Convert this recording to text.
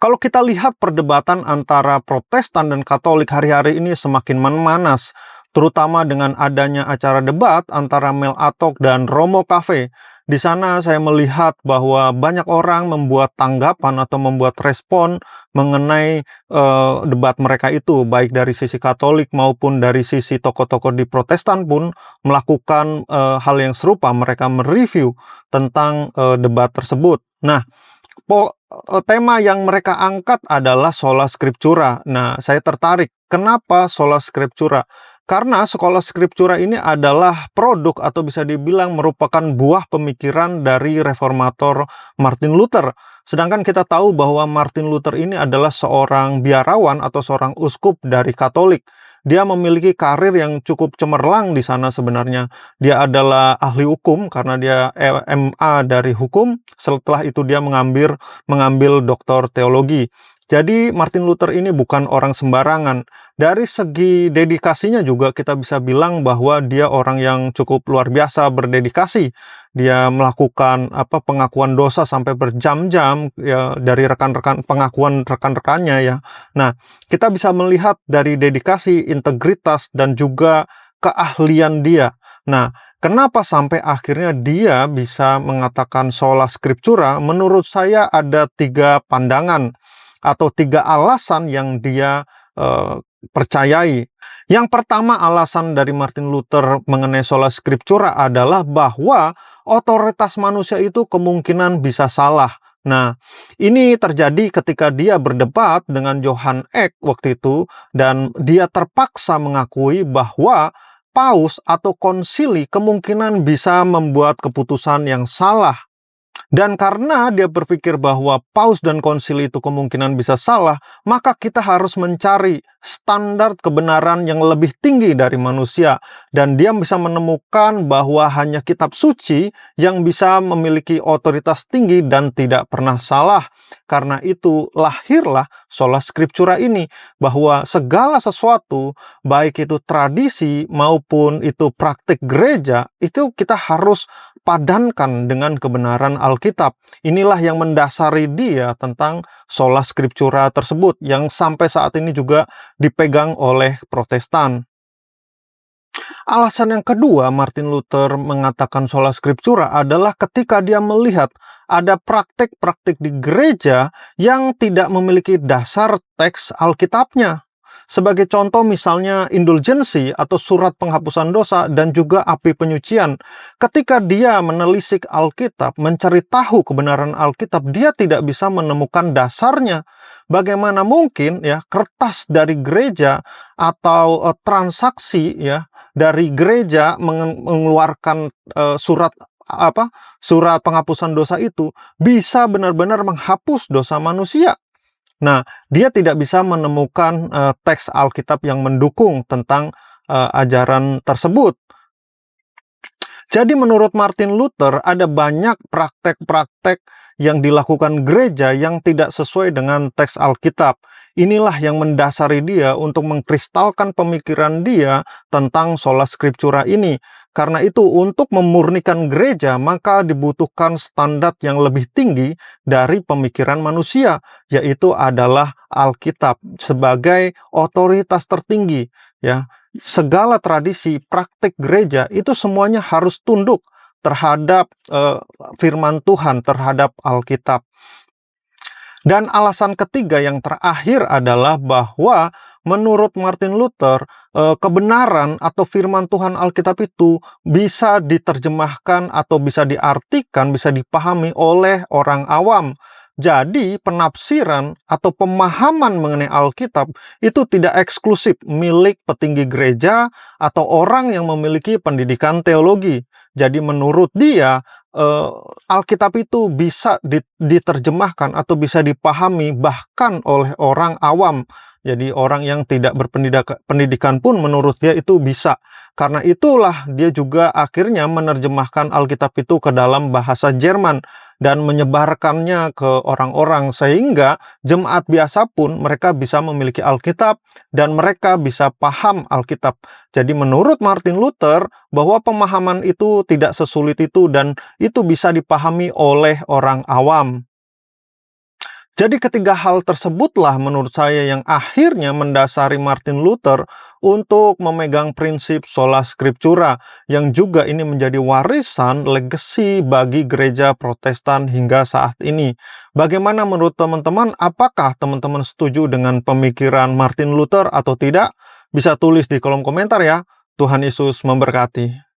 Kalau kita lihat perdebatan antara Protestan dan Katolik hari-hari ini semakin memanas, terutama dengan adanya acara debat antara Mel Atok dan Romo Cafe. Di sana saya melihat bahwa banyak orang membuat tanggapan atau membuat respon mengenai debat mereka itu, baik dari sisi Katolik maupun dari sisi tokoh-tokoh di Protestan pun melakukan hal yang serupa. Mereka mereview tentang debat tersebut. Nah, tema yang mereka angkat adalah sola scriptura. Nah, saya tertarik. Kenapa sola scriptura? Karena sola scriptura ini adalah produk atau bisa dibilang merupakan buah pemikiran dari reformator Martin Luther. Sedangkan kita tahu bahwa Martin Luther ini adalah seorang biarawan atau seorang uskup dari Katolik. Dia memiliki karir yang cukup cemerlang di sana sebenarnya. Dia adalah ahli hukum karena dia MA dari hukum. Setelah itu dia mengambil doktor teologi. Jadi Martin Luther ini bukan orang sembarangan. Dari segi dedikasinya juga kita bisa bilang bahwa dia orang yang cukup luar biasa berdedikasi. Dia melakukan pengakuan dosa sampai berjam-jam ya, dari pengakuan rekan-rekannya ya. Nah, kita bisa melihat dari dedikasi, integritas dan juga keahlian dia. Nah, kenapa sampai akhirnya dia bisa mengatakan sola scriptura? Menurut saya ada 3 pandangan atau 3 alasan yang dia percayai. Yang pertama, alasan dari Martin Luther mengenai sola scriptura adalah bahwa otoritas manusia itu kemungkinan bisa salah. Nah, ini terjadi ketika dia berdebat dengan Johann Eck waktu itu, dan dia terpaksa mengakui bahwa paus atau konsili kemungkinan bisa membuat keputusan yang salah. Dan karena dia berpikir bahwa paus dan konsili itu kemungkinan bisa salah, maka kita harus mencari standar kebenaran yang lebih tinggi dari manusia. Dan dia bisa menemukan bahwa hanya kitab suci yang bisa memiliki otoritas tinggi dan tidak pernah salah. Karena itu lahirlah sola scriptura ini, bahwa segala sesuatu, baik itu tradisi maupun itu praktik gereja, itu kita harus padankan dengan kebenaran Alkitab. Inilah yang mendasari dia tentang sola scriptura tersebut, yang sampai saat ini juga dipegang oleh Protestan. Alasan yang kedua Martin Luther mengatakan sola scriptura adalah ketika dia melihat ada praktik-praktik di gereja yang tidak memiliki dasar teks Alkitabnya. Sebagai contoh misalnya indulgensi atau surat penghapusan dosa dan juga api penyucian. Ketika dia menelisik Alkitab, mencari tahu kebenaran Alkitab, dia tidak bisa menemukan dasarnya. Bagaimana mungkin ya kertas dari gereja atau transaksi ya dari gereja mengeluarkan surat penghapusan dosa itu bisa benar-benar menghapus dosa manusia. Nah, dia tidak bisa menemukan teks Alkitab yang mendukung tentang ajaran tersebut. Jadi menurut Martin Luther ada banyak praktek-praktek yang dilakukan gereja yang tidak sesuai dengan teks Alkitab. Inilah yang mendasari dia untuk mengkristalkan pemikiran dia tentang sola scriptura ini. Karena itu untuk memurnikan gereja maka dibutuhkan standar yang lebih tinggi dari pemikiran manusia, yaitu adalah Alkitab sebagai otoritas tertinggi ya. Segala tradisi, praktik gereja itu semuanya harus tunduk terhadap firman Tuhan, terhadap Alkitab. Dan alasan ketiga yang terakhir adalah bahwa menurut Martin Luther, kebenaran atau firman Tuhan Alkitab itu bisa diterjemahkan atau bisa diartikan, bisa dipahami oleh orang awam. Jadi penafsiran atau pemahaman mengenai Alkitab itu tidak eksklusif milik petinggi gereja atau orang yang memiliki pendidikan teologi. Jadi menurut dia, Alkitab itu bisa diterjemahkan atau bisa dipahami bahkan oleh orang awam. Jadi orang yang tidak berpendidikan pun menurut dia itu bisa. Karena itulah dia juga akhirnya menerjemahkan Alkitab itu ke dalam bahasa Jerman dan menyebarkannya ke orang-orang sehingga jemaat biasa pun mereka bisa memiliki Alkitab dan mereka bisa paham Alkitab. Jadi menurut Martin Luther bahwa pemahaman itu tidak sesulit itu dan itu bisa dipahami oleh orang awam. Jadi ketiga hal tersebutlah menurut saya yang akhirnya mendasari Martin Luther untuk memegang prinsip sola scriptura, yang juga ini menjadi warisan legasi bagi gereja Protestan hingga saat ini. Bagaimana menurut teman-teman? Apakah teman-teman setuju dengan pemikiran Martin Luther atau tidak? Bisa tulis di kolom komentar ya. Tuhan Yesus memberkati.